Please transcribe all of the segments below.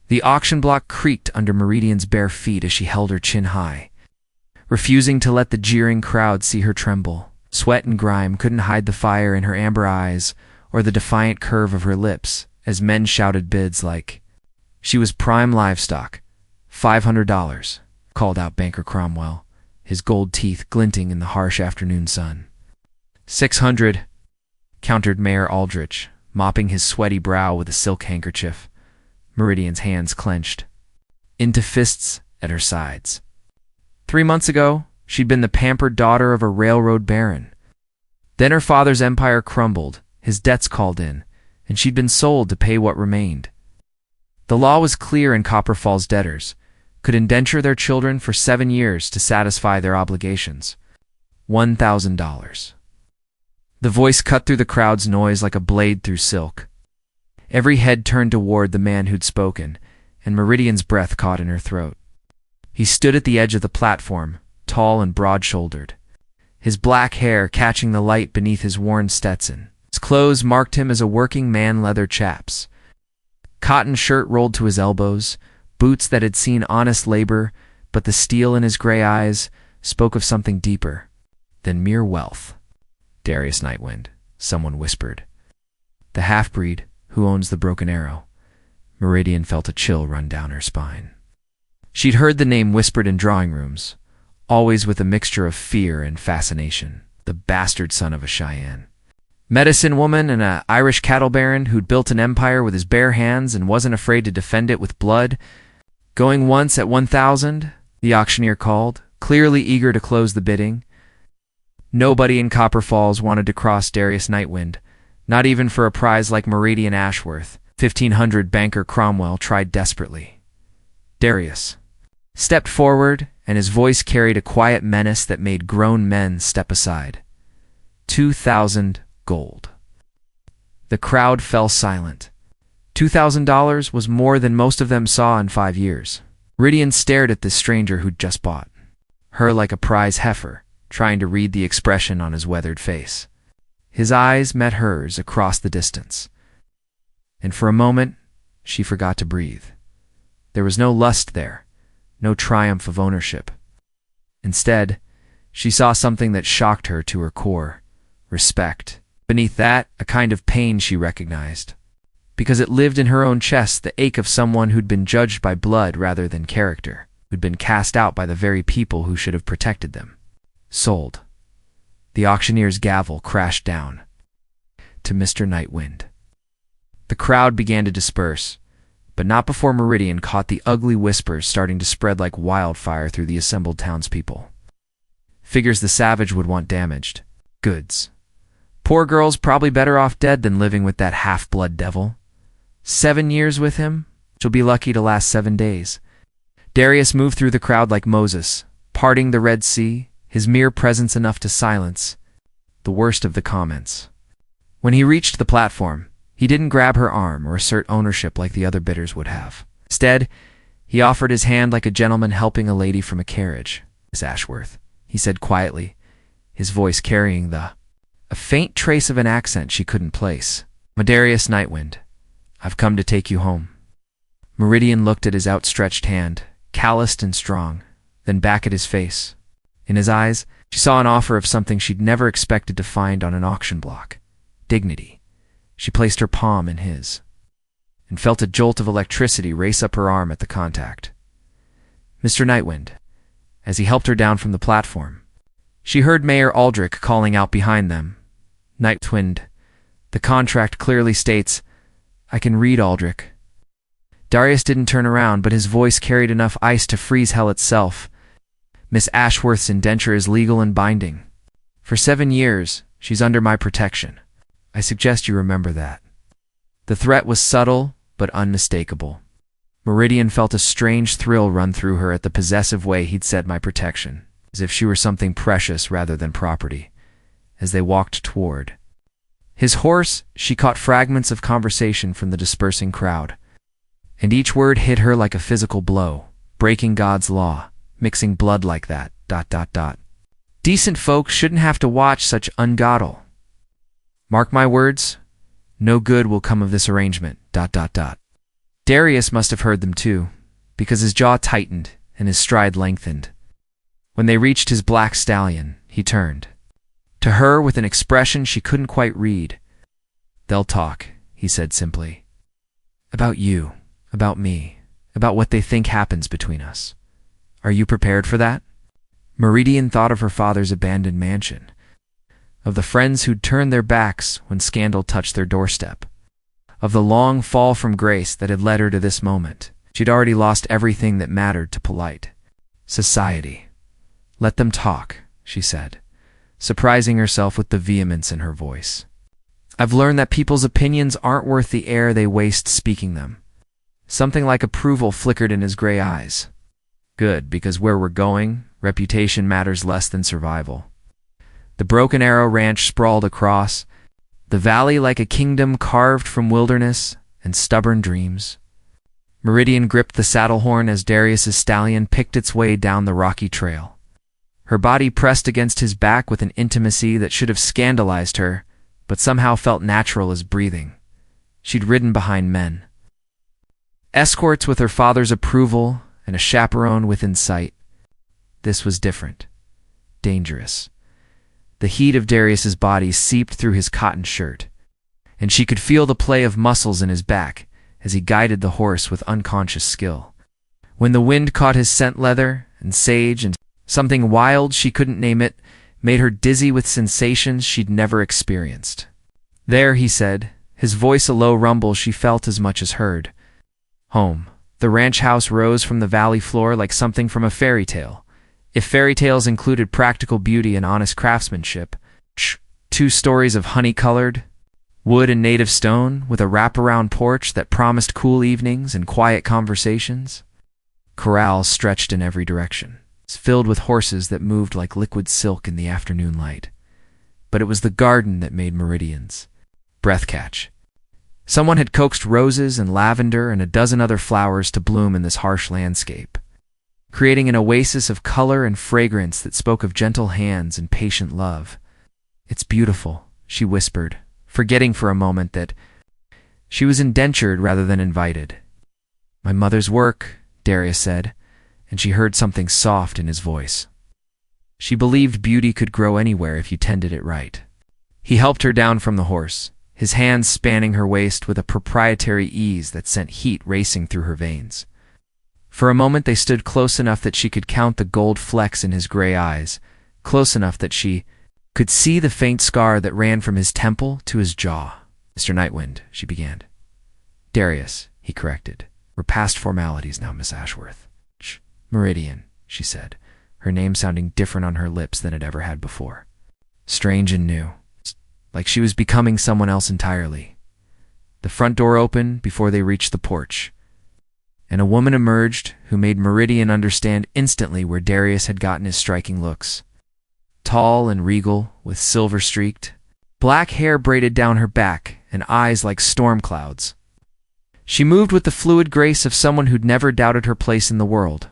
The auction block creaked under Meridian's bare feet as she held her chin high, refusing to let the jeering crowd see her tremble. Sweat and grime couldn't hide the fire in her amber eyes or the defiant curve of her lips as men shouted bids like, "She was prime livestock. $500, called out Banker Cromwell, his gold teeth glinting in the harsh afternoon sun. $600, countered Mayor Aldrich, mopping his sweaty brow with a silk handkerchief. Meridian's hands clenched into fists at her sides. 3 months ago, she'd been the pampered daughter of a railroad baron. Then her father's empire crumbled, his debts called in, and she'd been sold to pay what remained. The law was clear, and Copper Falls debtors could indenture their children for 7 years to satisfy their obligations. $1,000. The voice cut through the crowd's noise like a blade through silk. Every head turned toward the man who'd spoken, and Meridian's breath caught in her throat. He stood at the edge of the platform, tall and broad-shouldered, his black hair catching the light beneath his worn Stetson. His clothes marked him as a working man, leather chaps. Cotton shirt rolled to his elbows, boots that had seen honest labor, but the steel in his gray eyes spoke of something deeper than mere wealth. "Darius Nightwind," someone whispered. "The half-breed who owns the Broken Arrow." Meridian felt a chill run down her spine. She'd heard the name whispered in drawing rooms, always with a mixture of fear and fascination. The bastard son of a Cheyenne medicine woman and an Irish cattle baron who'd built an empire with his bare hands and wasn't afraid to defend it with blood. "Going once at 1,000, the auctioneer called, clearly eager to close the bidding. Nobody in Copper Falls wanted to cross Darius Nightwind, not even for a prize like Meridian Ashworth. 1,500. Banker Cromwell tried desperately. Darius stepped forward, and his voice carried a quiet menace that made grown men step aside. 2,000 gold. The crowd fell silent. $2,000 was more than most of them saw in 5 years. Meridian stared at this stranger who'd just bought her like a prize heifer, trying to read the expression on his weathered face. His eyes met hers across the distance, and for a moment she forgot to breathe. There was no lust there, no triumph of ownership. Instead, she saw something that shocked her to her core: respect. Beneath that, a kind of pain she recognized, because it lived in her own chest, the ache of someone who'd been judged by blood rather than character, who'd been cast out by the very people who should have protected them. Sold. The auctioneer's gavel crashed down. To Mr. Nightwind. The crowd began to disperse, but not before Meridian caught the ugly whispers starting to spread like wildfire through the assembled townspeople. Figures the savage would want damaged. Goods. Poor girl's probably better off dead than living with that half-blood devil. 7 years with him? She'll be lucky to last 7 days. Darius moved through the crowd like Moses, parting the Red Sea, his mere presence enough to silence the worst of the comments. When he reached the platform, he didn't grab her arm or assert ownership like the other bidders would have. Instead, he offered his hand like a gentleman helping a lady from a carriage. "Miss Ashworth," he said quietly, his voice carrying a faint trace of an accent she couldn't place. "Darius Nightwind, I've come to take you home." Meridian looked at his outstretched hand, calloused and strong, then back at his face. In his eyes, she saw an offer of something she'd never expected to find on an auction block: dignity. She placed her palm in his, and felt a jolt of electricity race up her arm at the contact. "Mr. Nightwind," as he helped her down from the platform. She heard Mayor Aldrich calling out behind them. "Nightwind, the contract clearly states—" "I can read, Aldrich." Darius didn't turn around, but his voice carried enough ice to freeze hell itself. "Miss Ashworth's indenture is legal and binding. For 7 years, she's under my protection. I suggest you remember that." The threat was subtle, but unmistakable. Meridian felt a strange thrill run through her at the possessive way he'd said "my protection," as if she were something precious rather than property. As they walked toward his horse, she caught fragments of conversation from the dispersing crowd, and each word hit her like a physical blow. Breaking God's law, mixing blood like that, ... Decent folks shouldn't have to watch such ungodly. Mark my words, no good will come of this arrangement, ... Darius must have heard them too, because his jaw tightened and his stride lengthened. When they reached his black stallion, he turned. To her, with an expression she couldn't quite read. "They'll talk," he said simply. "About you, about me, about what they think happens between us. Are you prepared for that?" Meridian thought of her father's abandoned mansion, of the friends who'd turned their backs when scandal touched their doorstep, of the long fall from grace that had led her to this moment. She'd already lost everything that mattered to polite society. "Let them talk," she said, surprising herself with the vehemence in her voice. "I've learned that people's opinions aren't worth the air they waste speaking them." Something like approval flickered in his gray eyes. "Good, because where we're going, reputation matters less than survival." The Broken Arrow Ranch sprawled across, the valley like a kingdom carved from wilderness and stubborn dreams. Meridian gripped the saddle horn as Darius's stallion picked its way down the rocky trail. Her body pressed against his back with an intimacy that should have scandalized her, but somehow felt natural as breathing. She'd ridden behind men. Escorts with her father's approval and a chaperone within sight. This was different. Dangerous. The heat of Darius's body seeped through his cotton shirt, and she could feel the play of muscles in his back as he guided the horse with unconscious skill. When the wind caught his scent leather and sage and something wild, she couldn't name it, made her dizzy with sensations she'd never experienced. "There," he said, his voice a low rumble she felt as much as heard. Home. The ranch house rose from the valley floor like something from a fairy tale. If fairy tales included practical beauty and honest craftsmanship. 2 stories of honey-colored wood and native stone, with a wraparound porch that promised cool evenings and quiet conversations. Corrals stretched in every direction, filled with horses that moved like liquid silk in the afternoon light. But it was the garden that made Meridian's breath catch. Someone had coaxed roses and lavender and a dozen other flowers to bloom in this harsh landscape, creating an oasis of color and fragrance that spoke of gentle hands and patient love. "It's beautiful," she whispered, forgetting for a moment that she was indentured rather than invited. "My mother's work," Darius said, and she heard something soft in his voice. She believed beauty could grow anywhere if you tended it right. He helped her down from the horse, his hands spanning her waist with a proprietary ease that sent heat racing through her veins. For a moment they stood close enough that she could count the gold flecks in his gray eyes, close enough that she could see the faint scar that ran from his temple to his jaw. "Mr. Nightwind," she began. "Darius," he corrected. "We're past formalities now, Miss Ashworth." "Meridian," she said, her name sounding different on her lips than it ever had before. Strange and new, like she was becoming someone else entirely. The front door opened before they reached the porch, and a woman emerged who made Meridian understand instantly where Darius had gotten his striking looks. Tall and regal, with silver-streaked, black hair braided down her back and eyes like storm clouds. She moved with the fluid grace of someone who'd never doubted her place in the world.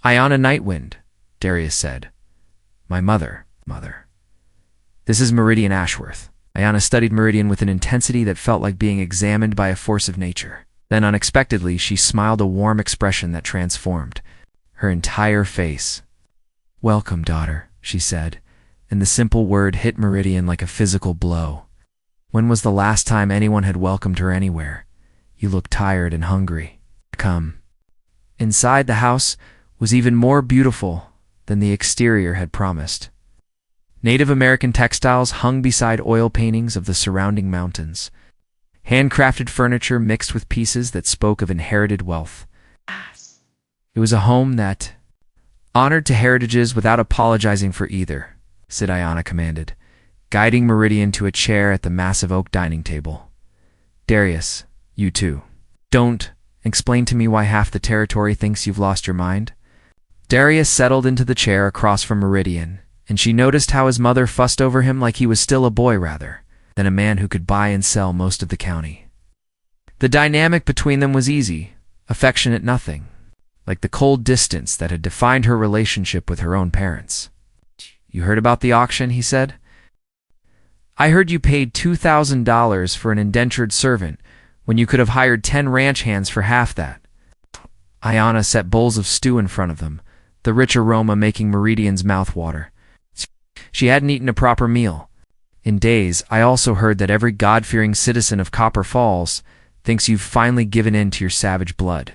"Iona Nightwind," Darius said. "My mother. This is Meridian Ashworth." Iona studied Meridian with an intensity that felt like being examined by a force of nature. Then unexpectedly she smiled a warm expression that transformed her entire face. "Welcome, daughter," she said, and the simple word hit Meridian like a physical blow. When was the last time anyone had welcomed her anywhere? "You look tired and hungry. Come." Inside, the house was even more beautiful than the exterior had promised. Native American textiles hung beside oil paintings of the surrounding mountains. Handcrafted furniture mixed with pieces that spoke of inherited wealth. It was a home that honored to heritages without apologizing for either, Sid Iona commanded, guiding Meridian to a chair at the massive oak dining table. "Darius, you too. Don't explain to me why half the territory thinks you've lost your mind." Darius settled into the chair across from Meridian, and she noticed how his mother fussed over him like he was still a boy rather than a man who could buy and sell most of the county. The dynamic between them was easy, affectionate nothing, like the cold distance that had defined her relationship with her own parents. "You heard about the auction," he said. "I heard you paid $2,000 for an indentured servant when you could have hired 10 ranch hands for half that. Ayana set bowls of stew in front of them, the rich aroma making Meridian's mouth water. She hadn't eaten a proper meal. In days, I also heard that every God-fearing citizen of Copper Falls thinks you've finally given in to your savage blood.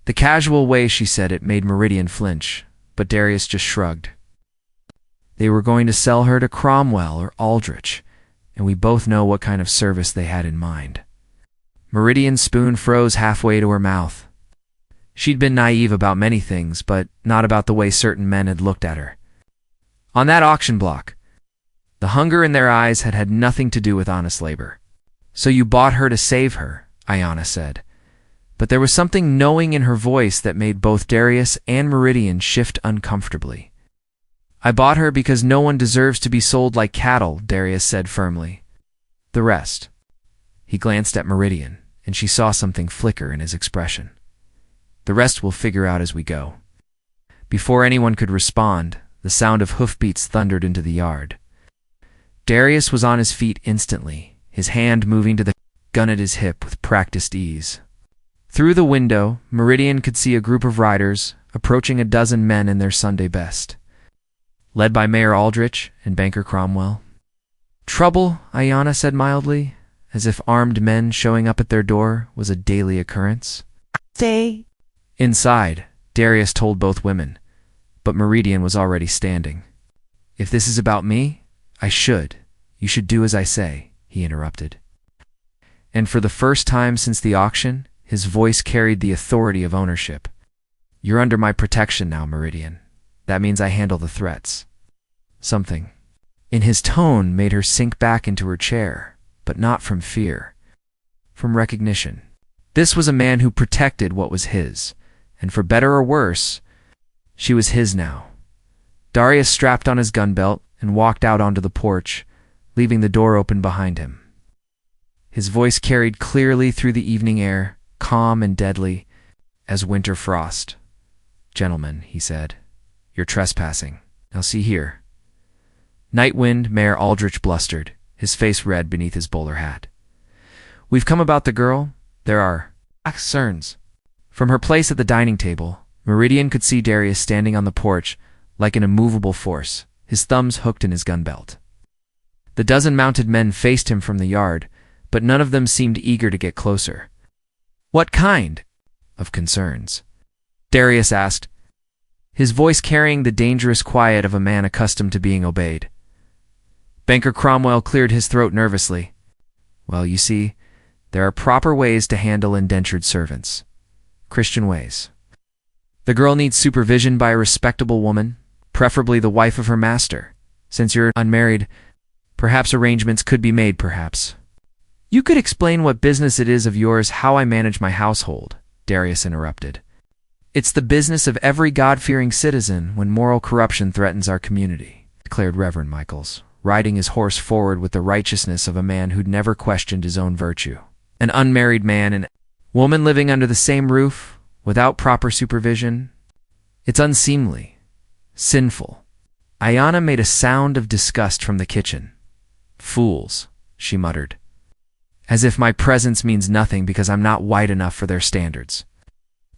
The casual way she said it made Meridian flinch, but Darius just shrugged. They were going to sell her to Cromwell or Aldrich, and we both know what kind of service they had in mind. Meridian's spoon froze halfway to her mouth. She'd been naive about many things, but not about the way certain men had looked at her. On that auction block, the hunger in their eyes had had nothing to do with honest labor. So you bought her to save her, Ayana said. But there was something knowing in her voice that made both Darius and Meridian shift uncomfortably. I bought her because no one deserves to be sold like cattle, Darius said firmly. The rest. He glanced at Meridian, and she saw something flicker in his expression. The rest we'll figure out as we go. Before anyone could respond, the sound of hoofbeats thundered into the yard. Darius was on his feet instantly, his hand moving to the gun at his hip with practiced ease. Through the window, Meridian could see a group of riders, approaching a dozen men in their Sunday best, led by Mayor Aldrich and Banker Cromwell. Trouble, Ayana said mildly, as if armed men showing up at their door was a daily occurrence. Stay. Inside, Darius told both women, but Meridian was already standing. If this is about me, you should do as I say, he interrupted. And for the first time since the auction, his voice carried the authority of ownership. You're under my protection now, Meridian. That means I handle the threats. Something in his tone made her sink back into her chair, but not from fear, from recognition. This was a man who protected what was his, and for better or worse, she was his now. Darius strapped on his gun belt and walked out onto the porch, leaving the door open behind him. His voice carried clearly through the evening air, calm and deadly as winter frost. Gentlemen, he said, you're trespassing. Now see here. Night Wind, Mayor Aldrich blustered, his face red beneath his bowler hat. We've come about the girl. There are concerns. From her place at the dining table, Meridian could see Darius standing on the porch like an immovable force, his thumbs hooked in his gun belt. The dozen mounted men faced him from the yard, but none of them seemed eager to get closer. What kind of concerns? Darius asked, his voice carrying the dangerous quiet of a man accustomed to being obeyed. Banker Cromwell cleared his throat nervously. Well, you see, there are proper ways to handle indentured servants. Christian ways. The girl needs supervision by a respectable woman, preferably the wife of her master. Since you're unmarried, perhaps arrangements could be made, perhaps. You could explain what business it is of yours how I manage my household, Darius interrupted. It's the business of every God-fearing citizen when moral corruption threatens our community, declared Reverend Michaels, riding his horse forward with the righteousness of a man who'd never questioned his own virtue. An unmarried man and woman living under the same roof, without proper supervision. It's unseemly, sinful. Ayana made a sound of disgust from the kitchen. Fools, she muttered. As if my presence means nothing because I'm not white enough for their standards.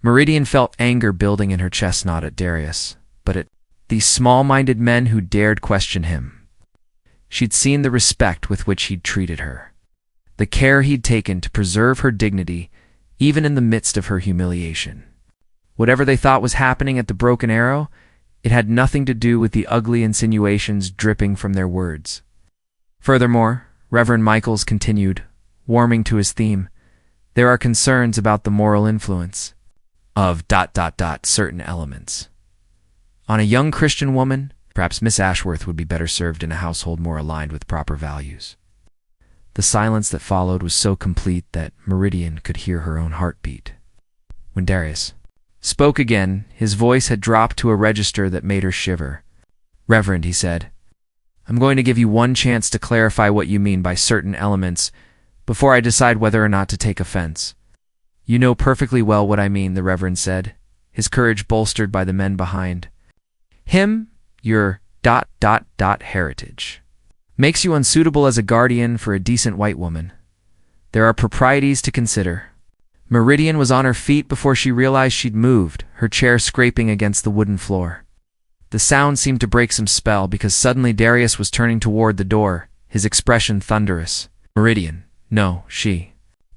Meridian felt anger building in her chest, not at Darius, but at these small-minded men who dared question him. She'd seen the respect with which he'd treated her, the care he'd taken to preserve her dignity even in the midst of her humiliation. Whatever they thought was happening at the Broken Arrow, it had nothing to do with the ugly insinuations dripping from their words. Furthermore, Reverend Michaels continued, warming to his theme, there are concerns about the moral influence of ... certain elements. On a young Christian woman, perhaps Miss Ashworth would be better served in a household more aligned with proper values. The silence that followed was so complete that Meridian could hear her own heartbeat. When Darius spoke again, his voice had dropped to a register that made her shiver. Reverend, he said, I'm going to give you one chance to clarify what you mean by certain elements before I decide whether or not to take offense. You know perfectly well what I mean, the Reverend said, his courage bolstered by the men behind him. Your ... heritage makes you unsuitable as a guardian for a decent white woman. There are proprieties to consider. Meridian was on her feet before she realized she'd moved, her chair scraping against the wooden floor. The sound seemed to break some spell because suddenly Darius was turning toward the door, his expression thunderous. "Meridian, no," she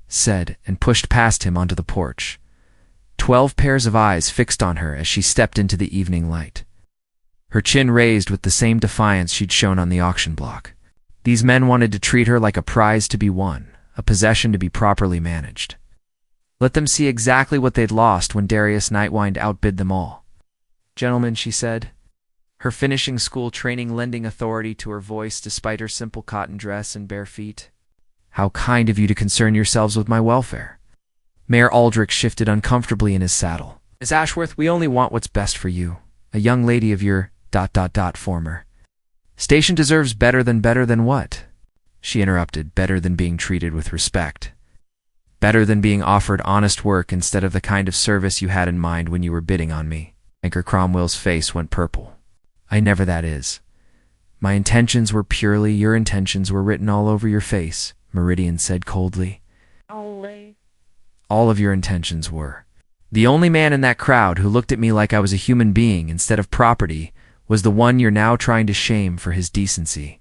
said, and pushed past him onto the porch. 12 pairs of eyes fixed on her as she stepped into the evening light. Her chin raised with the same defiance she'd shown on the auction block. These men wanted to treat her like a prize to be won, a possession to be properly managed. Let them see exactly what they'd lost when Darius Nightwind outbid them all. "Gentlemen," she said, her finishing school training lending authority to her voice despite her simple cotton dress and bare feet. "How kind of you to concern yourselves with my welfare." Mayor Aldrich shifted uncomfortably in his saddle. "Miss Ashworth, we only want what's best for you. A young lady of your ... former station deserves better than what?" She interrupted. "Better than being treated with respect. Better than being offered honest work instead of the kind of service you had in mind when you were bidding on me." Banker Cromwell's face went purple. "I never, that is. My intentions were purely your intentions were written all over your face," Meridian said coldly. "All of your intentions were. The only man in that crowd who looked at me like I was a human being instead of property was the one you're now trying to shame for his decency."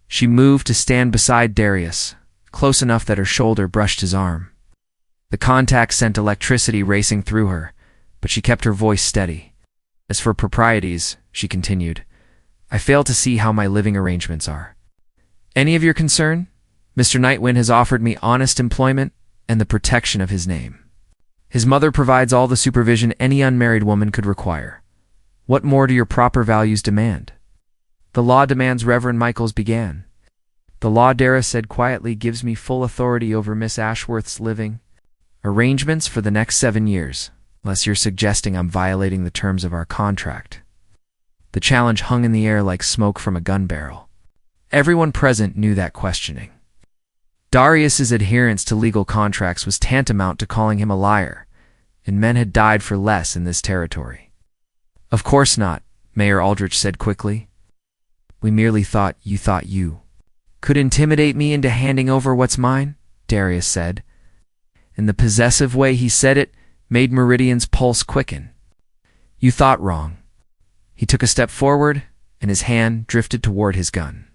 She moved to stand beside Darius, close enough that her shoulder brushed his arm. The contact sent electricity racing through her, but she kept her voice steady. "As for proprieties," she continued, "I fail to see how my living arrangements are any of your concern. Mr. Nightwind has offered me honest employment and the protection of his name. His mother provides all the supervision any unmarried woman could require. What more do your proper values demand?" "The law demands," Reverend Michaels began. "The law," Darius said quietly, "gives me full authority over Miss Ashworth's living arrangements for the next 7 years, unless you're suggesting I'm violating the terms of our contract." The challenge hung in the air like smoke from a gun barrel. Everyone present knew that questioning Darius's adherence to legal contracts was tantamount to calling him a liar, and men had died for less in this territory. "Of course not," Mayor Aldrich said quickly. "We merely thought you could intimidate me into handing over what's mine," Darius said. And the possessive way he said it made Meridian's pulse quicken. "You thought wrong." He took a step forward, and his hand drifted toward his gun.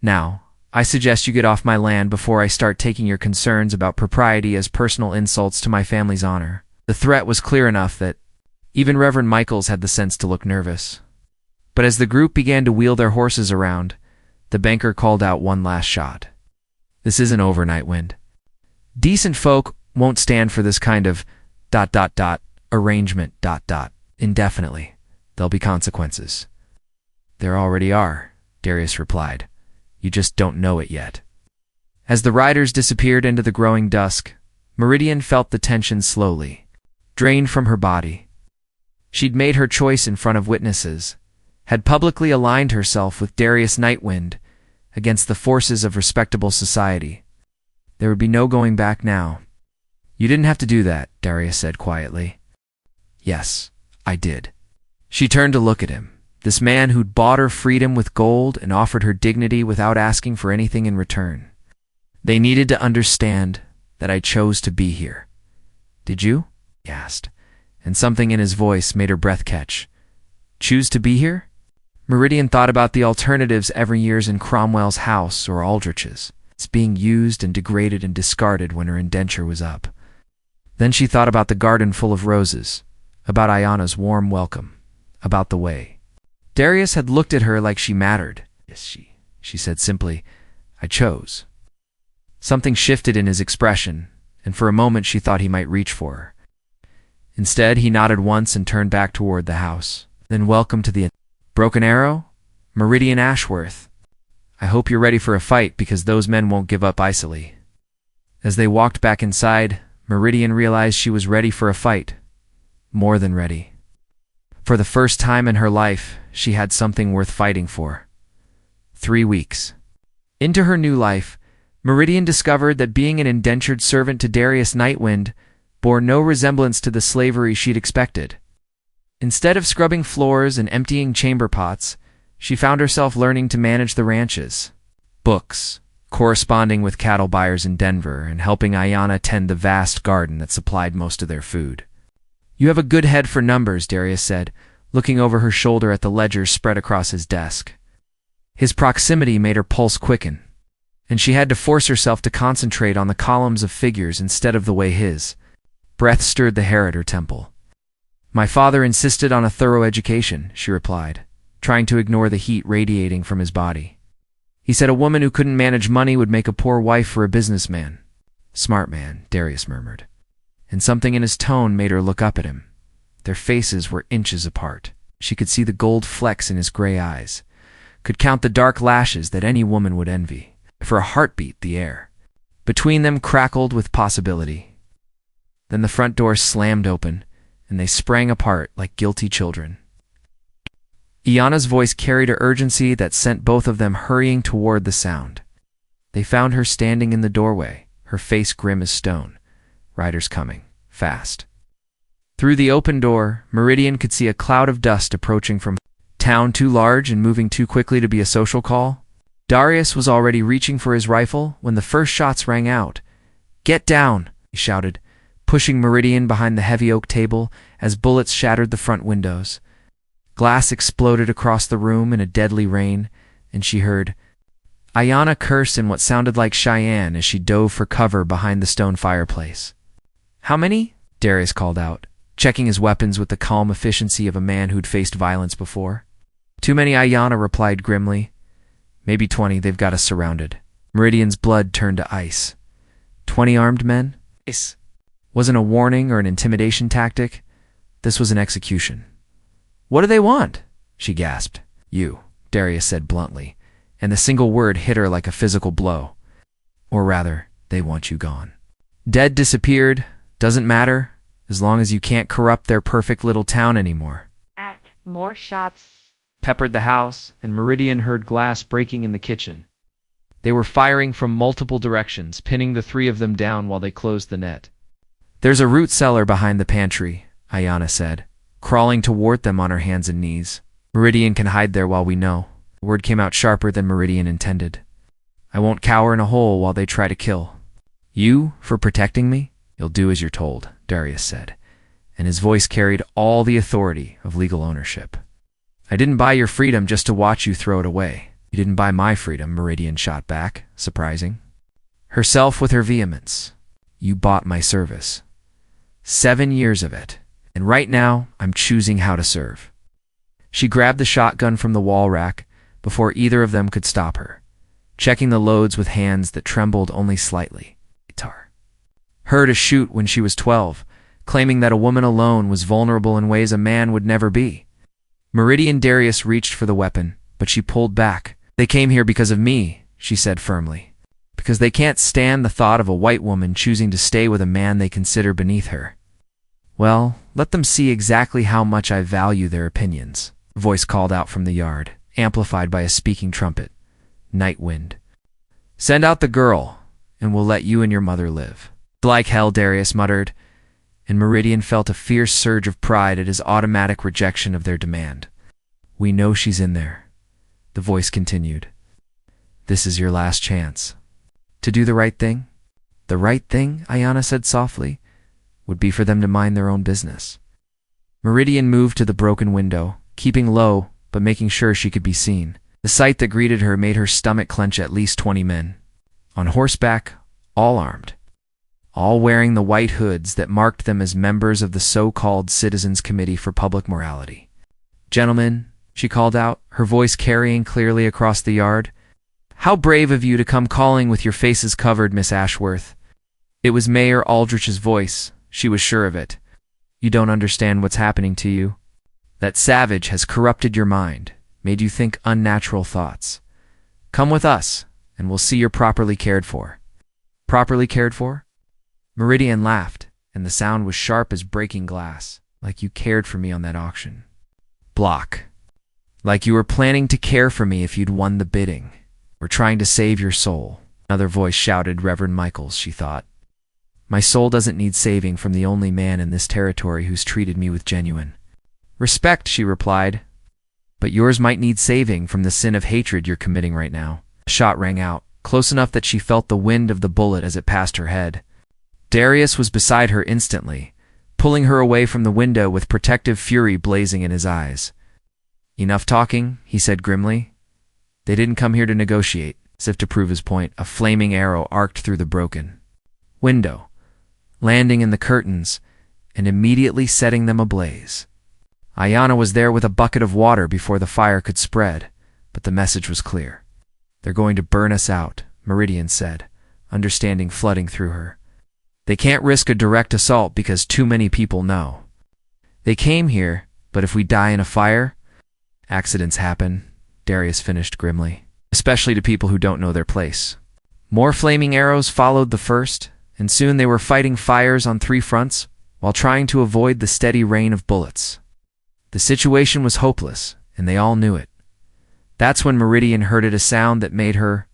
"Now, I suggest you get off my land before I start taking your concerns about propriety as personal insults to my family's honor." The threat was clear enough that even Reverend Michaels had the sense to look nervous. But as the group began to wheel their horses around, the banker called out one last shot. "This isn't over, Nightwind. Decent folk won't stand for this kind of ... arrangement ... indefinitely. There'll be consequences." "There already are," Darius replied. "You just don't know it yet." As the riders disappeared into the growing dusk, Meridian felt the tension slowly drain from her body. She'd made her choice in front of witnesses, had publicly aligned herself with Darius Nightwind against the forces of respectable society. There would be no going back now. "You didn't have to do that," Darius said quietly. "Yes, I did." She turned to look at him, this man who'd bought her freedom with gold and offered her dignity without asking for anything in return. "They needed to understand that I chose to be here." "Did you?" he asked, and something in his voice made her breath catch. "Choose to be here?" Meridian thought about the alternatives every year's in Cromwell's house or Aldrich's. It's being used and degraded and discarded when her indenture was up. Then she thought about the garden full of roses, about Ayana's warm welcome, about the way Darius had looked at her like she mattered. "Yes, she said simply, "I chose." Something shifted in his expression, and for a moment she thought he might reach for her. Instead, he nodded once and turned back toward the house. "Then welcome to the Broken Arrow, Meridian Ashworth. I hope you're ready for a fight because those men won't give up easily." As they walked back inside, Meridian realized she was ready for a fight. More than ready. For the first time in her life, she had something worth fighting for. 3 weeks into her new life, Meridian discovered that being an indentured servant to Darius Nightwind bore no resemblance to the slavery she'd expected. Instead of scrubbing floors and emptying chamber pots, she found herself learning to manage the ranches. Books, corresponding with cattle buyers in Denver and helping Ayanna tend the vast garden that supplied most of their food. "You have a good head for numbers," Darius said, looking over her shoulder at the ledgers spread across his desk. His proximity made her pulse quicken, and she had to force herself to concentrate on the columns of figures instead of the way his breath stirred the hair at her temple. "My father insisted on a thorough education," she replied, trying to ignore the heat radiating from his body. "He said a woman who couldn't manage money would make a poor wife for a businessman." "Smart man," Darius murmured, and something in his tone made her look up at him. Their faces were inches apart. She could see the gold flecks in his gray eyes, could count the dark lashes that any woman would envy. For a heartbeat, the air between them crackled with possibility. Then the front door slammed open, and they sprang apart like guilty children. Ayanna's voice carried an urgency that sent both of them hurrying toward the sound. They found her standing in the doorway, her face grim as stone. Riders coming, fast. Through the open door, Meridian could see a cloud of dust approaching from town too large and moving too quickly to be a social call. Darius was already reaching for his rifle when the first shots rang out. "Get down!" he shouted, pushing Meridian behind the heavy oak table as bullets shattered the front windows. Glass exploded across the room in a deadly rain, and she heard Ayanna curse in what sounded like Cheyenne as she dove for cover behind the stone fireplace. "How many?" Darius called out, checking his weapons with the calm efficiency of a man who'd faced violence before. "Too many," Ayanna replied grimly. "Maybe 20, they've got us surrounded." Meridian's blood turned to ice. 20 armed men? This wasn't a warning or an intimidation tactic. This was an execution. "What do they want?" she gasped. "You," Darius said bluntly, and the single word hit her like a physical blow. "Or rather, they want you gone. Dead, disappeared, doesn't matter, as long as you can't corrupt their perfect little town anymore." More shots Peppered the house, and Meridian heard glass breaking in the kitchen. They were firing from multiple directions, pinning the three of them down while they closed the net. "There's a root cellar behind the pantry," Ayanna said, crawling toward them on her hands and knees. "Meridian can hide there while we know." The word came out sharper than Meridian intended. "I won't cower in a hole while they try to kill." "You, for protecting me?" "You'll do as you're told," Darius said, and his voice carried all the authority of legal ownership. "I didn't buy your freedom just to watch you throw it away." "You didn't buy my freedom," Meridian shot back, surprising herself with her vehemence. "You bought my service. 7 years of it. And right now, I'm choosing how to serve." She grabbed the shotgun from the wall rack before either of them could stop her, checking the loads with hands that trembled only slightly. Her to shoot when she was 12, claiming that a woman alone was vulnerable in ways a man would never be. Meridian Darius reached for the weapon, but she pulled back. "They came here because of me," she said firmly, "because they can't stand the thought of a white woman choosing to stay with a man they consider beneath her." "Well, let them see exactly how much I value their opinions," a voice called out from the yard, amplified by a speaking trumpet. Night wind. "Send out the girl, and we'll let you and your mother live." "Like hell," Darius muttered, and Meridian felt a fierce surge of pride at his automatic rejection of their demand. "We know she's in there," the voice continued. "This is your last chance. To do the right thing?" "The right thing," Ayanna said softly, "would be for them to mind their own business." Meridian moved to the broken window, keeping low but making sure she could be seen. The sight that greeted her made her stomach clench. At least 20 men. On horseback, all armed. All wearing the white hoods that marked them as members of the so-called Citizens Committee for Public Morality. "Gentlemen," she called out, her voice carrying clearly across the yard, "how brave of you to come calling with your faces covered, Miss Ashworth." It was Mayor Aldrich's voice. She was sure of it. "You don't understand what's happening to you. That savage has corrupted your mind, made you think unnatural thoughts. Come with us, and we'll see you're properly cared for." "Properly cared for?" Meridian laughed, and the sound was sharp as breaking glass. "Like you cared for me on that auction block. Like you were planning to care for me if you'd won the bidding. We're trying to save your soul." Another voice shouted, Reverend Michaels, she thought. "My soul doesn't need saving from the only man in this territory who's treated me with genuine respect," she replied. "But yours might need saving from the sin of hatred you're committing right now." A shot rang out, close enough that she felt the wind of the bullet as it passed her head. Darius was beside her instantly, pulling her away from the window with protective fury blazing in his eyes. "Enough talking," he said grimly. "They didn't come here to negotiate." As if to prove his point, a flaming arrow arced through the broken window, landing in the curtains and immediately setting them ablaze. Ayanna was there with a bucket of water before the fire could spread, but the message was clear. "They're going to burn us out," Meridian said, understanding flooding through her. "They can't risk a direct assault because too many people know. They came here, but if we die in a fire..." "Accidents happen," Darius finished grimly, "especially to people who don't know their place." More flaming arrows followed the first, and soon they were fighting fires on 3 fronts while trying to avoid the steady rain of bullets. The situation was hopeless, and they all knew it. That's when Meridian heard a sound that made her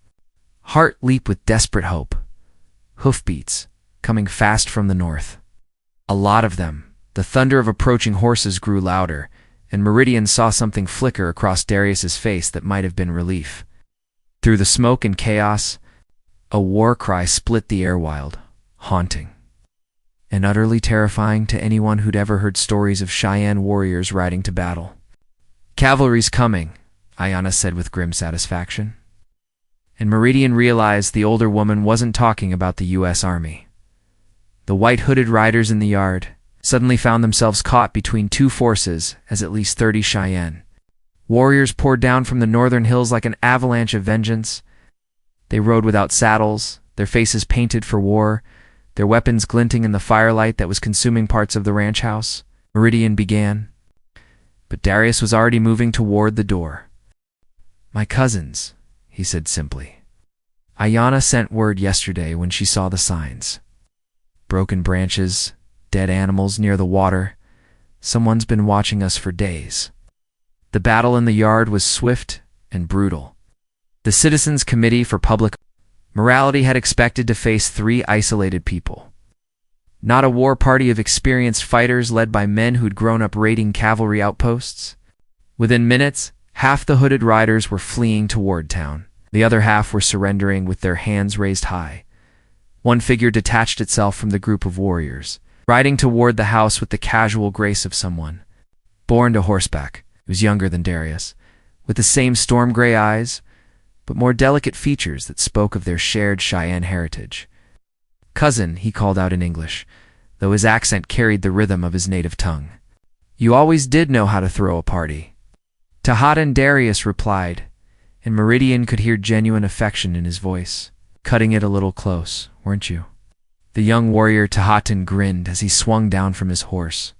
heart leap with desperate hope. Hoofbeats, coming fast from the north. A lot of them. The thunder of approaching horses grew louder, and Meridian saw something flicker across Darius's face that might have been relief. Through the smoke and chaos, a war cry split the air wild, haunting, and utterly terrifying to anyone who'd ever heard stories of Cheyenne warriors riding to battle. "Cavalry's coming," Ayanna said with grim satisfaction. And Meridian realized the older woman wasn't talking about the U.S. Army. The white-hooded riders in the yard suddenly found themselves caught between 2 forces as at least 30 Cheyenne warriors poured down from the northern hills like an avalanche of vengeance. They rode without saddles, their faces painted for war, their weapons glinting in the firelight that was consuming parts of the ranch house. Meridian began, but Darius was already moving toward the door. "My cousins," he said simply. "Ayanna sent word yesterday when she saw the signs. Broken branches, dead animals near the water. Someone's been watching us for days." The battle in the yard was swift and brutal. The Citizens Committee for Public Morality had expected to face 3 isolated people. Not a war party of experienced fighters led by men who'd grown up raiding cavalry outposts. Within minutes, half the hooded riders were fleeing toward town. The other half were surrendering with their hands raised high. One figure detached itself from the group of warriors, riding toward the house with the casual grace of someone born to horseback. He was younger than Darius, with the same storm-gray eyes, but more delicate features that spoke of their shared Cheyenne heritage. "Cousin," he called out in English, though his accent carried the rhythm of his native tongue. "You always did know how to throw a party." Tahatan, Darius replied, and Meridian could hear genuine affection in his voice. "Cutting it a little close, weren't you?" The young warrior Tahatan grinned as he swung down from his horse.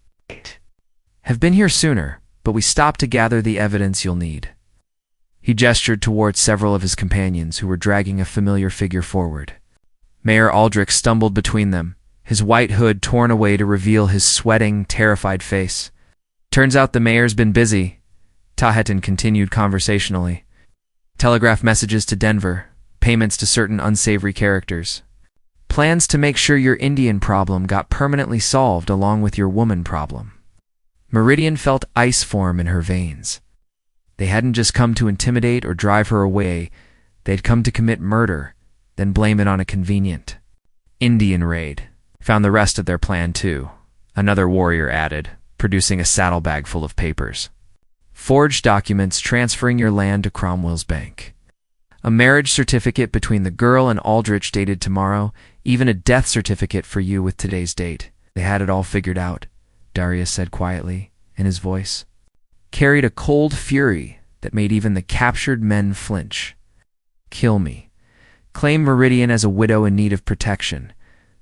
"Have been here sooner, but we stopped to gather the evidence you'll need." He gestured towards several of his companions who were dragging a familiar figure forward. Mayor Aldrich stumbled between them, his white hood torn away to reveal his sweating, terrified face. "Turns out the mayor's been busy," Tahatan continued conversationally. "Telegraph messages to Denver, payments to certain unsavory characters. Plans to make sure your Indian problem got permanently solved along with your woman problem." Meridian felt ice form in her veins. They hadn't just come to intimidate or drive her away, they'd come to commit murder, then blame it on a convenient Indian raid. "Found the rest of their plan too," another warrior added, producing a saddlebag full of papers. "Forged documents transferring your land to Cromwell's bank. A marriage certificate between the girl and Aldrich dated tomorrow, even a death certificate for you with today's date. They had it all figured out," Darius said quietly, and his voice carried a cold fury that made even the captured men flinch. "Kill me. Claim Meridian as a widow in need of protection.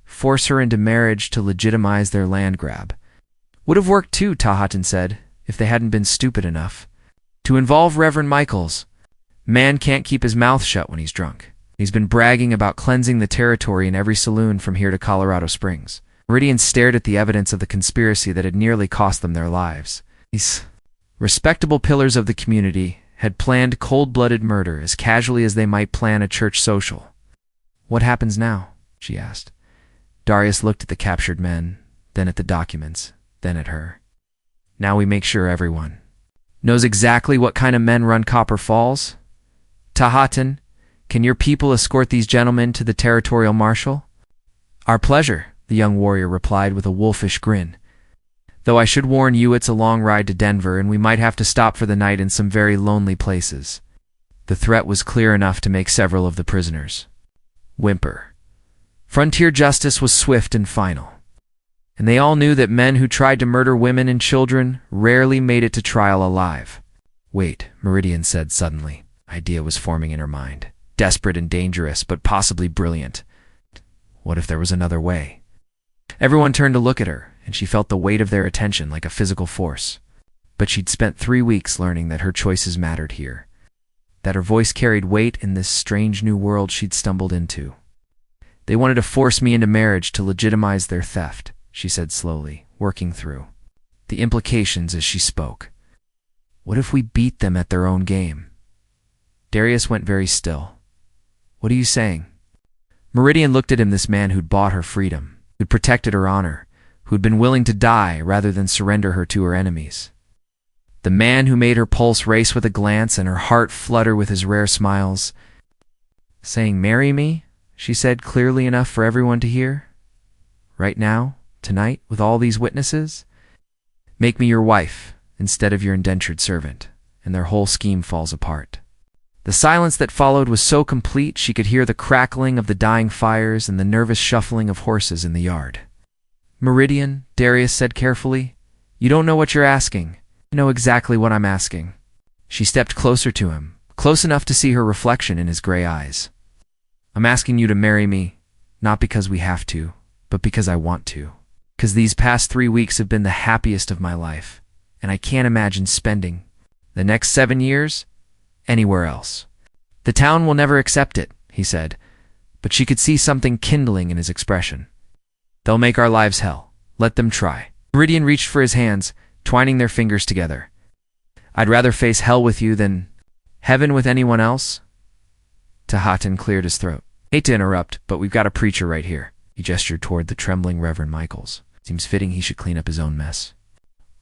Force her into marriage to legitimize their land grab." "Would have worked too," Tahatan said, "if they hadn't been stupid enough to involve Reverend Michaels. Man can't keep his mouth shut when he's drunk. He's been bragging about cleansing the territory in every saloon from here to Colorado Springs." Meridian stared at the evidence of the conspiracy that had nearly cost them their lives. These respectable pillars of the community had planned cold-blooded murder as casually as they might plan a church social. "What happens now?" she asked. Darius looked at the captured men, then at the documents, then at her. "Now we make sure everyone knows exactly what kind of men run Copper Falls. Tahatan, Can your people escort these gentlemen to the territorial marshal? Our pleasure, the young warrior replied with a wolfish grin. Though I should warn you it's a long ride to Denver and we might have to stop for the night in some very lonely places. The threat was clear enough to make several of the prisoners whimper. Frontier justice was swift and final, and they all knew that men who tried to murder women and children rarely made it to trial alive. Wait, Meridian said suddenly. Idea was forming in her mind. Desperate and dangerous, but possibly brilliant. What if there was another way? Everyone turned to look at her, and she felt the weight of their attention like a physical force. But she'd spent 3 weeks learning that her choices mattered here, that her voice carried weight in this strange new world she'd stumbled into. They wanted to force me into marriage to legitimize their theft, she said slowly, working through the implications as she spoke. What if we beat them at their own game? Darius went very still. What are you saying? Meridian looked at him, this man who'd bought her freedom, who'd protected her honor, who'd been willing to die rather than surrender her to her enemies. The man who made her pulse race with a glance and her heart flutter with his rare smiles. Saying, "Marry me," she said clearly enough for everyone to hear. Right now, tonight, with all these witnesses? Make me your wife instead of your indentured servant, and their whole scheme falls apart. The silence that followed was so complete she could hear the crackling of the dying fires and the nervous shuffling of horses in the yard. Meridian, Darius said carefully, you don't know what you're asking. I know exactly what I'm asking. She stepped closer to him, close enough to see her reflection in his gray eyes. I'm asking you to marry me, not because we have to, but because I want to. Because these past 3 weeks have been the happiest of my life, and I can't imagine spending the next 7 years anywhere else. The town will never accept it, he said, but she could see something kindling in his expression. They'll make our lives hell. Let them try. Meridian reached for his hands, twining their fingers together. I'd rather face hell with you than heaven with anyone else. Tahatan cleared his throat. Hate to interrupt, but we've got a preacher right here. He gestured toward the trembling Reverend Michaels. Seems fitting he should clean up his own mess.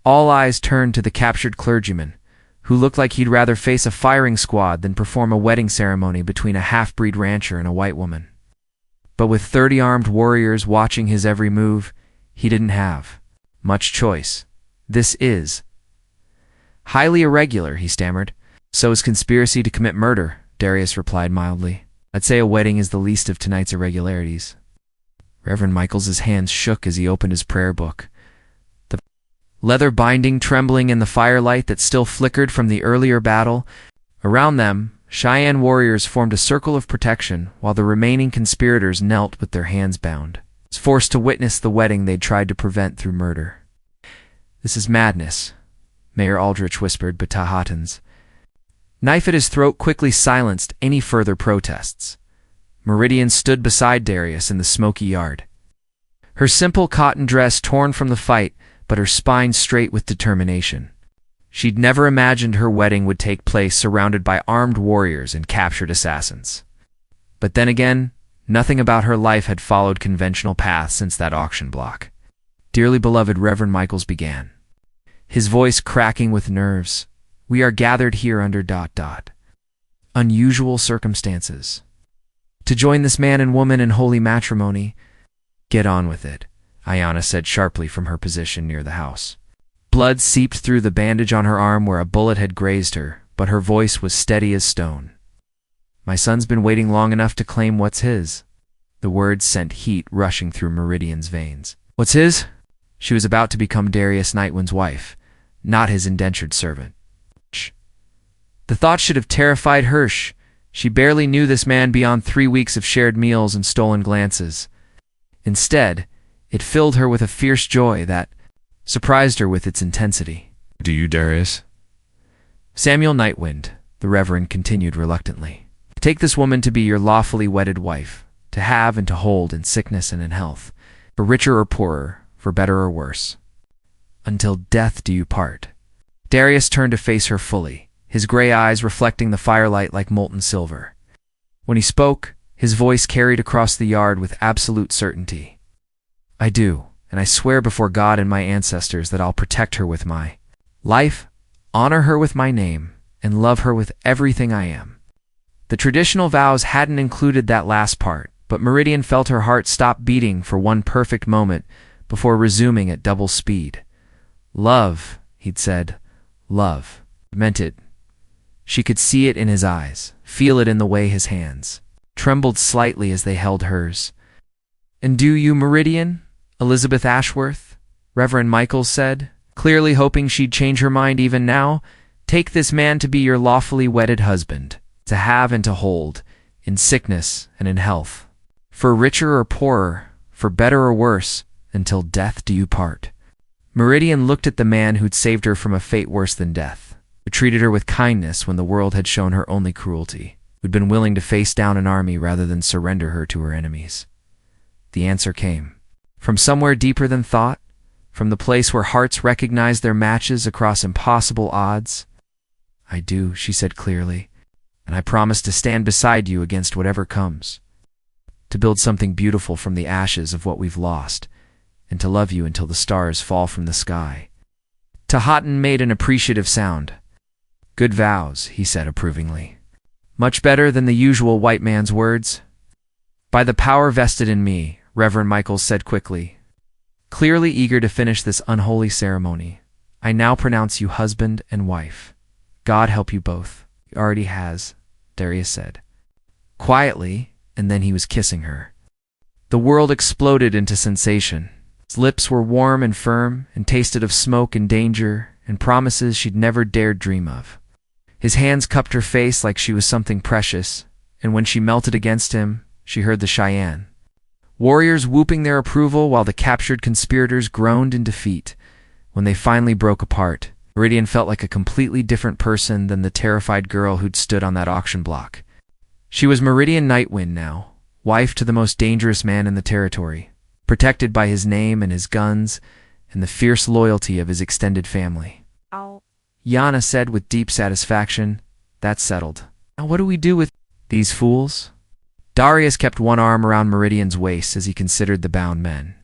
All eyes turned to the captured clergyman, who looked like he'd rather face a firing squad than perform a wedding ceremony between a half-breed rancher and a white woman. But with 30 armed warriors watching his every move, he didn't have much choice. This is highly irregular, he stammered. So is conspiracy to commit murder, Darius replied mildly. I'd say a wedding is the least of tonight's irregularities. Reverend Michaels's hands shook as he opened his prayer book, the leather binding trembling in the firelight that still flickered from the earlier battle. Around them, Cheyenne warriors formed a circle of protection, while the remaining conspirators knelt with their hands bound, forced to witness the wedding they'd tried to prevent through murder. This is madness, Mayor Aldrich whispered, but Tahatan's knife at his throat quickly silenced any further protests. Meridian stood beside Darius in the smoky yard, her simple cotton dress torn from the fight, but her spine straight with determination. She'd never imagined her wedding would take place surrounded by armed warriors and captured assassins. But then again, nothing about her life had followed conventional paths since that auction block. Dearly beloved Reverend Michaels began, his voice cracking with nerves. We are gathered here under ... unusual circumstances. To join this man and woman in holy matrimony. Get on with it, Ayanna said sharply from her position near the house. Blood seeped through the bandage on her arm where a bullet had grazed her, but her voice was steady as stone. My son's been waiting long enough to claim what's his. The words sent heat rushing through Meridian's veins. What's his? She was about to become Darius Nightwind's wife, not his indentured servant. The thought should have terrified Hirsch. She barely knew this man beyond 3 weeks of shared meals and stolen glances. Instead, it filled her with a fierce joy that surprised her with its intensity. Do you, Darius? Samuel Nightwind, the Reverend continued reluctantly. Take this woman to be your lawfully wedded wife, to have and to hold in sickness and in health, for richer or poorer, for better or worse. Until death do you part. Darius turned to face her fully, his gray eyes reflecting the firelight like molten silver. When he spoke, his voice carried across the yard with absolute certainty. I do, and I swear before God and my ancestors that I'll protect her with my life, honor her with my name, and love her with everything I am. The traditional vows hadn't included that last part, but Meridian felt her heart stop beating for one perfect moment before resuming at double speed. "Love," he'd said. "Love." Meant it. She could see it in his eyes, feel it in the way his hands trembled slightly as they held hers. "And do you, Meridian? Elizabeth Ashworth?" Reverend Michaels said, clearly hoping she'd change her mind even now. "Take this man to be your lawfully wedded husband, to have and to hold, in sickness and in health, for richer or poorer, for better or worse, until death do you part." Meridian looked at the man who'd saved her from a fate worse than death, who treated her with kindness when the world had shown her only cruelty, who'd been willing to face down an army rather than surrender her to her enemies. The answer came. From somewhere deeper than thought, from the place where hearts recognized their matches across impossible odds. "I do," she said clearly, "and I promise to stand beside you against whatever comes, to build something beautiful from the ashes of what we've lost, and to love you until the stars fall from the sky." Tahatan made an appreciative sound. "Good vows," he said approvingly. "Much better than the usual white man's words." "By the power vested in me," Reverend Michaels said quickly, clearly eager to finish this unholy ceremony, "I now pronounce you husband and wife. God help you both." "He already has," Darius said quietly, and then he was kissing her. The world exploded into sensation. His lips were warm and firm, and tasted of smoke and danger and promises she'd never dared dream of. His hands cupped her face like she was something precious, and when she melted against him, she heard the Cheyenne warriors whooping their approval while the captured conspirators groaned in defeat. When they finally broke apart, Meridian felt like a completely different person than the terrified girl who'd stood on that auction block. She was Meridian Nightwind now, wife to the most dangerous man in the territory, protected by his name and his guns and the fierce loyalty of his extended family. Ow. Yana said with deep satisfaction, "That's settled. Now what do we do with these fools?" Darius kept one arm around Meridian's waist as he considered the bound men.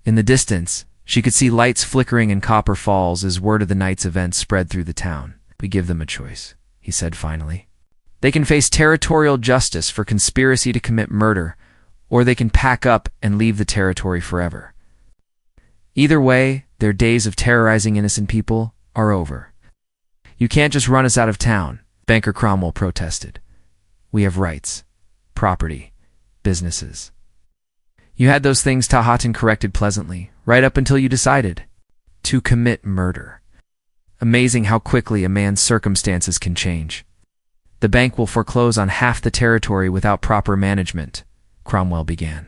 In the distance, she could see lights flickering in Copper Falls as word of the night's events spread through the town. "We give them a choice," he said finally. "They can face territorial justice for conspiracy to commit murder, or they can pack up and leave the territory forever. Either way, their days of terrorizing innocent people are over." "You can't just run us out of town," Banker Cromwell protested. "We have rights, property, businesses." "You had those things," Tahatan corrected pleasantly, "right up until you decided to commit murder. Amazing how quickly a man's circumstances can change. The bank will foreclose on half the territory without proper management," Cromwell began.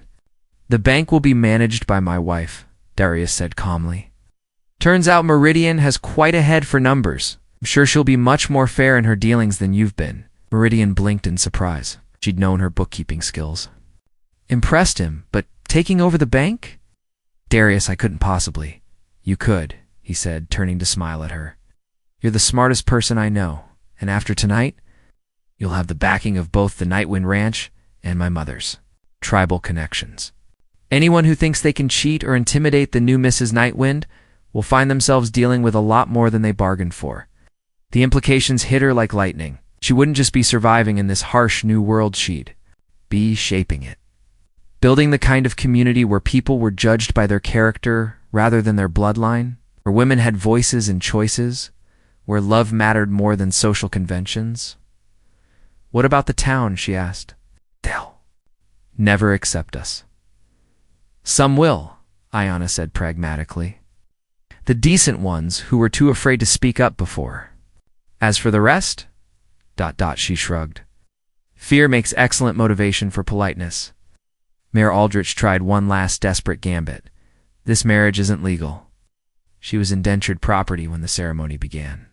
"The bank will be managed by my wife," Darius said calmly. "Turns out Meridian has quite a head for numbers. I'm sure she'll be much more fair in her dealings than you've been." Meridian blinked in surprise. She'd known her bookkeeping skills. Impressed him, but taking over the bank? "Darius, I couldn't possibly." "You could," he said, turning to smile at her. "You're the smartest person I know, and after tonight, you'll have the backing of both the Nightwind Ranch and my mother's tribal connections. Anyone who thinks they can cheat or intimidate the new Mrs. Nightwind will find themselves dealing with a lot more than they bargained for." The implications hit her like lightning. She wouldn't just be surviving in this harsh new world, she'd be shaping it. Building the kind of community where people were judged by their character rather than their bloodline, where women had voices and choices, where love mattered more than social conventions. "What about the town?" she asked. "They'll never accept us." "Some will," Ayana said pragmatically. "The decent ones who were too afraid to speak up before. As for the rest, ... she shrugged. "Fear makes excellent motivation for politeness." Mayor Aldrich tried one last desperate gambit. "This marriage isn't legal." She was indentured property when the ceremony began.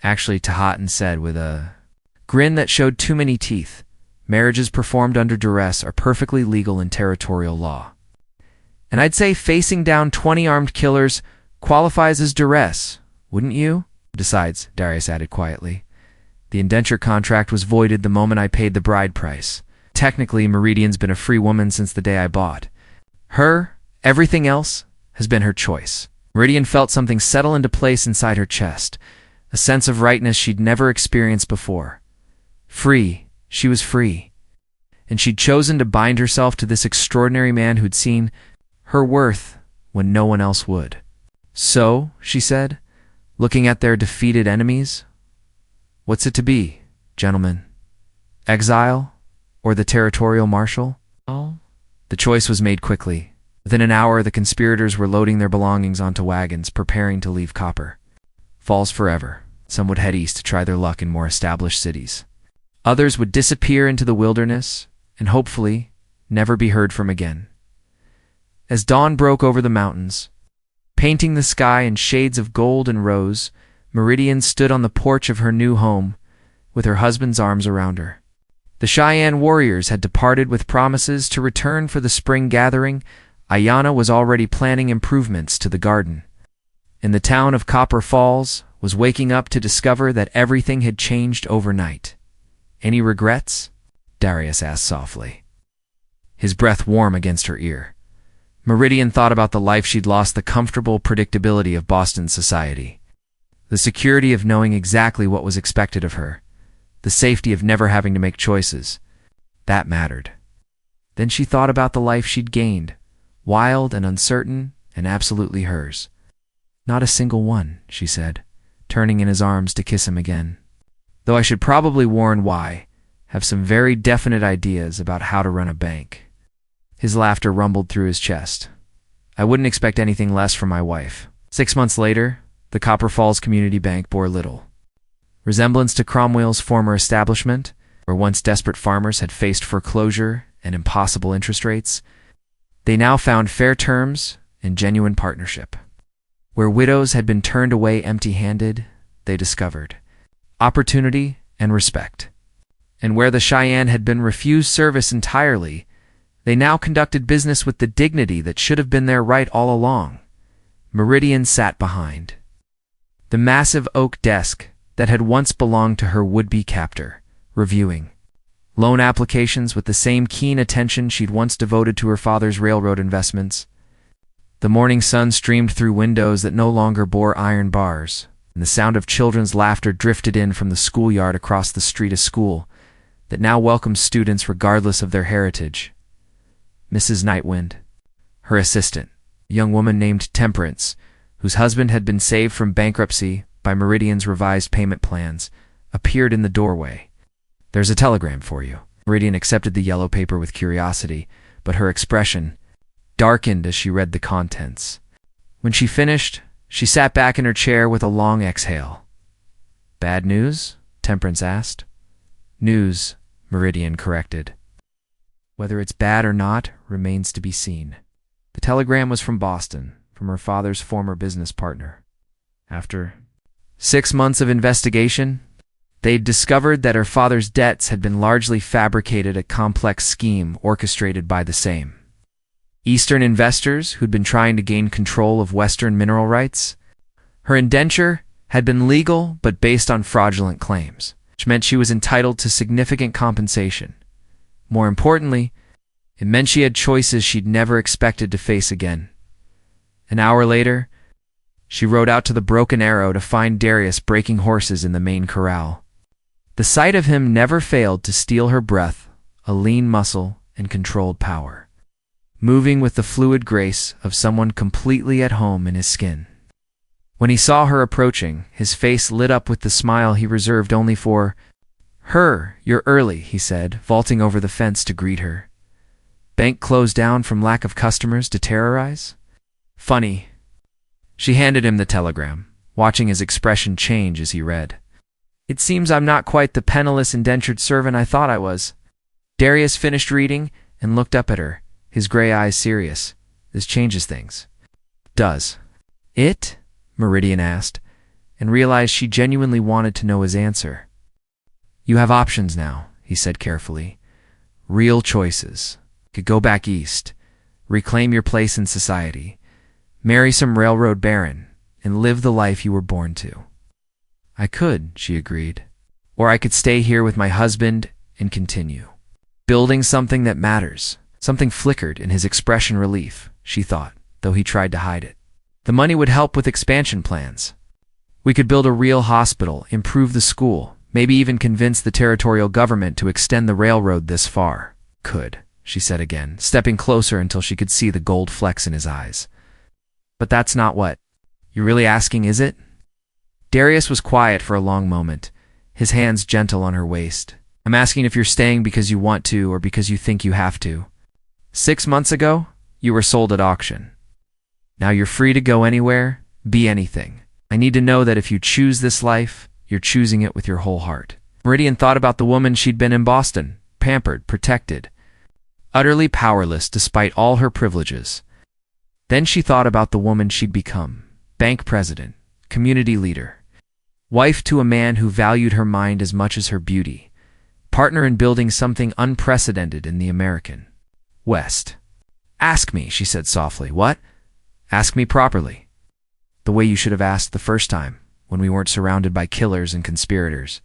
Actually, Tahatan said with a grin that showed too many teeth, "Marriages performed under duress are perfectly legal in territorial law. And I'd say facing down 20 armed killers qualifies as duress, wouldn't you?" "Besides," Darius added quietly, "the indenture contract was voided the moment I paid the bride price. Technically, Meridian's been a free woman since the day I bought her. Everything else has been her choice." Meridian felt something settle into place inside her chest, a sense of rightness she'd never experienced before. Free, She was free, and she'd chosen to bind herself to this extraordinary man who'd seen her worth when no one else would. "So," she said, looking at their defeated enemies, "what's it to be, gentlemen? Exile or the territorial marshal?" The choice was made quickly. Within an hour, the conspirators were loading their belongings onto wagons, preparing to leave Copper Falls forever. Some would head east to try their luck in more established cities. Others would disappear into the wilderness and hopefully never be heard from again. As dawn broke over the mountains, painting the sky in shades of gold and rose, Meridian stood on the porch of her new home with her husband's arms around her. The Cheyenne warriors had departed with promises to return for the spring gathering. Ayanna was already planning improvements to the garden. And the town of Copper Falls was waking up to discover that everything had changed overnight. "Any regrets?" Darius asked softly, his breath warm against her ear. Meridian thought about the life she'd lost, the comfortable predictability of Boston society, the security of knowing exactly what was expected of her, the safety of never having to make choices. That mattered. Then she thought about the life she'd gained, wild and uncertain and absolutely hers. "Not a single one," she said, turning in his arms to kiss him again. "Though I should probably warn why, have some very definite ideas about how to run a bank." His laughter rumbled through his chest. "I wouldn't expect anything less from my wife." 6 months later, the Copper Falls Community Bank bore little resemblance to Cromwell's former establishment, where once desperate farmers had faced foreclosure and impossible interest rates. They now found fair terms and genuine partnership. Where widows had been turned away empty-handed, they discovered opportunity and respect. And where the Cheyenne had been refused service entirely, they now conducted business with the dignity that should have been their right all along. Meridian sat behind the massive oak desk that had once belonged to her would-be captor, reviewing loan applications with the same keen attention she'd once devoted to her father's railroad investments. The morning sun streamed through windows that no longer bore iron bars, and the sound of children's laughter drifted in from the schoolyard across the street, a school that now welcomed students regardless of their heritage. Mrs. Nightwind, her assistant, a young woman named Temperance, whose husband had been saved from bankruptcy by Meridian's revised payment plans, appeared in the doorway. "There's a telegram for you." Meridian accepted the yellow paper with curiosity, but her expression darkened as she read the contents. When she finished, she sat back in her chair with a long exhale. "Bad news?" Temperance asked. "News," Meridian corrected. "Whether it's bad or not remains to be seen." The telegram was from Boston, from her father's former business partner. After 6 months of investigation, they'd discovered that her father's debts had been largely fabricated, a complex scheme orchestrated by the same Eastern investors who'd been trying to gain control of Western mineral rights. Her indenture had been legal but based on fraudulent claims, which meant she was entitled to significant compensation. More importantly, it meant she had choices she'd never expected to face again. An hour later, she rode out to the Broken Arrow to find Darius breaking horses in the main corral. The sight of him never failed to steal her breath, a lean muscle and controlled power, moving with the fluid grace of someone completely at home in his skin. When he saw her approaching, his face lit up with the smile he reserved only for her. "You're early," he said, vaulting over the fence to greet her. "Bank closed down from lack of customers to terrorize?" "Funny." She handed him the telegram, watching his expression change as he read. "It seems I'm not quite the penniless indentured servant I thought I was." Darius finished reading and looked up at her, his gray eyes serious. "This changes things." "Does it?" Meridian asked, and realized she genuinely wanted to know his answer. "You have options now," he said carefully. "Real choices. You could go back east, reclaim your place in society, marry some railroad baron, and live the life you were born to." "I could," she agreed. "Or I could stay here with my husband and continue building something that matters." Something flickered in his expression. Relief, she thought, though he tried to hide it. "The money would help with expansion plans. We could build a real hospital, improve the school, Maybe even convince the territorial government to extend the railroad this far. Could, she said again, stepping closer until she could see the gold flecks in his eyes. But that's not what you're really asking, is it? Darius was quiet for a long moment, his hands gentle on her waist. I'm asking if you're staying because you want to or because you think you have to. 6 months ago, you were sold at auction. Now you're free to go anywhere, be anything. I need to know that if you choose this life, you're choosing it with your whole heart. Meridian thought about the woman she'd been in Boston, pampered, protected, utterly powerless despite all her privileges. Then she thought about the woman she'd become, bank president, community leader, wife to a man who valued her mind as much as her beauty, partner in building something unprecedented in the American West. Ask me, she said softly. What? Ask me properly. The way you should have asked the first time, when we weren't surrounded by killers and conspirators.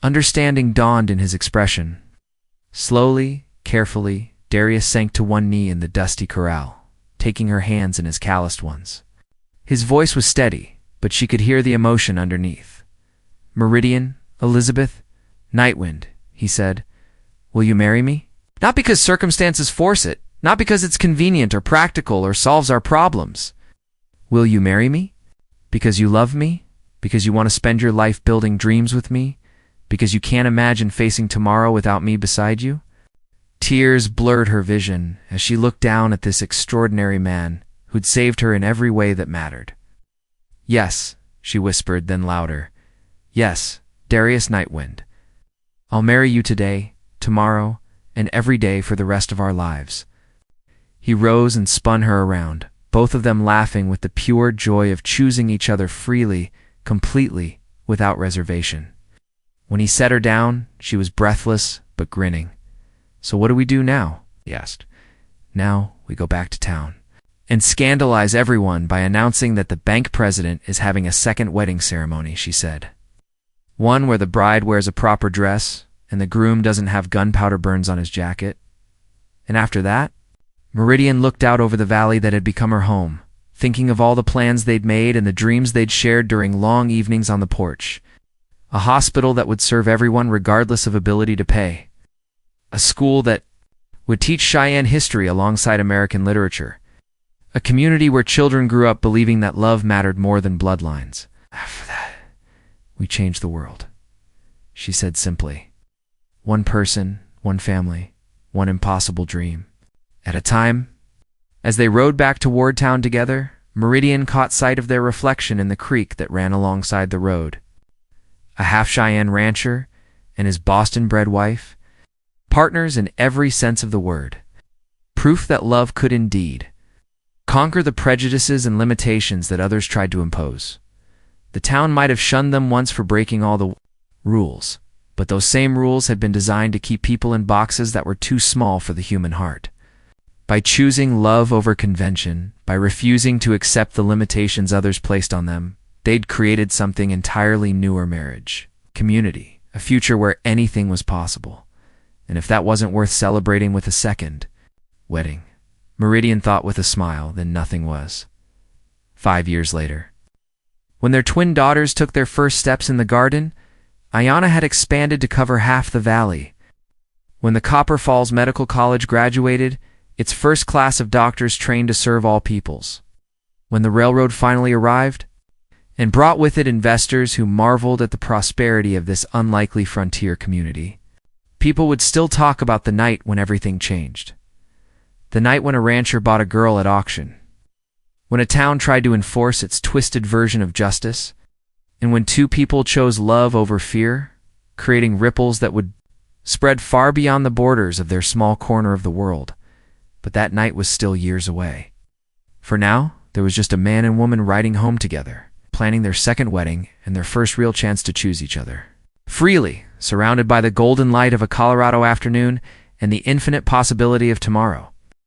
Understanding dawned in his expression. Slowly, carefully, Darius sank to one knee in the dusty corral, taking her hands in his calloused ones. His voice was steady, but she could hear the emotion underneath. Meridian, Elizabeth, Nightwind, he said, will you marry me? Not because circumstances force it, not because it's convenient or practical or solves our problems. Will you marry me? Because you love me? Because you want to spend your life building dreams with me? Because you can't imagine facing tomorrow without me beside you? Tears blurred her vision as she looked down at this extraordinary man who'd saved her in every way that mattered. Yes, she whispered, then louder. Yes, Darius Nightwind. I'll marry you today, tomorrow, and every day for the rest of our lives. He rose and spun her around, both of them laughing with the pure joy of choosing each other freely, completely, without reservation. When he set her down, she was breathless but grinning. So what do we do now? He asked. Now we go back to town and scandalize everyone by announcing that the bank president is having a second wedding ceremony, she said. One where the bride wears a proper dress and the groom doesn't have gunpowder burns on his jacket. And after that, Meridian looked out over the valley that had become her home, thinking of all the plans they'd made and the dreams they'd shared during long evenings on the porch. A hospital that would serve everyone regardless of ability to pay. A school that would teach Cheyenne history alongside American literature. A community where children grew up believing that love mattered more than bloodlines. After that, we changed the world, she said simply. One person, one family, one impossible dream. At a time, as they rode back toward town together, Meridian caught sight of their reflection in the creek that ran alongside the road. A half-Cheyenne rancher and his Boston-bred wife, partners in every sense of the word. Proof that love could indeed conquer the prejudices and limitations that others tried to impose. The town might have shunned them once for breaking all the rules, but those same rules had been designed to keep people in boxes that were too small for the human heart. By choosing love over convention, by refusing to accept the limitations others placed on them, they'd created something entirely newer: marriage, community, a future where anything was possible. And if that wasn't worth celebrating with a second wedding, Meridian thought with a smile, then nothing was. 5 years later, when their twin daughters took their first steps in the garden, Ayanna had expanded to cover half the valley. When the Copper Falls Medical College graduated, its first class of doctors trained to serve all peoples. When the railroad finally arrived, and brought with it investors who marveled at the prosperity of this unlikely frontier community, people would still talk about the night when everything changed. The night when a rancher bought a girl at auction. When a town tried to enforce its twisted version of justice. And when two people chose love over fear, creating ripples that would spread far beyond the borders of their small corner of the world. But that night was still years away. For now, there was just a man and woman riding home together, planning their second wedding and their first real chance to choose each other. Freely, surrounded by the golden light of a Colorado afternoon and the infinite possibility of tomorrow.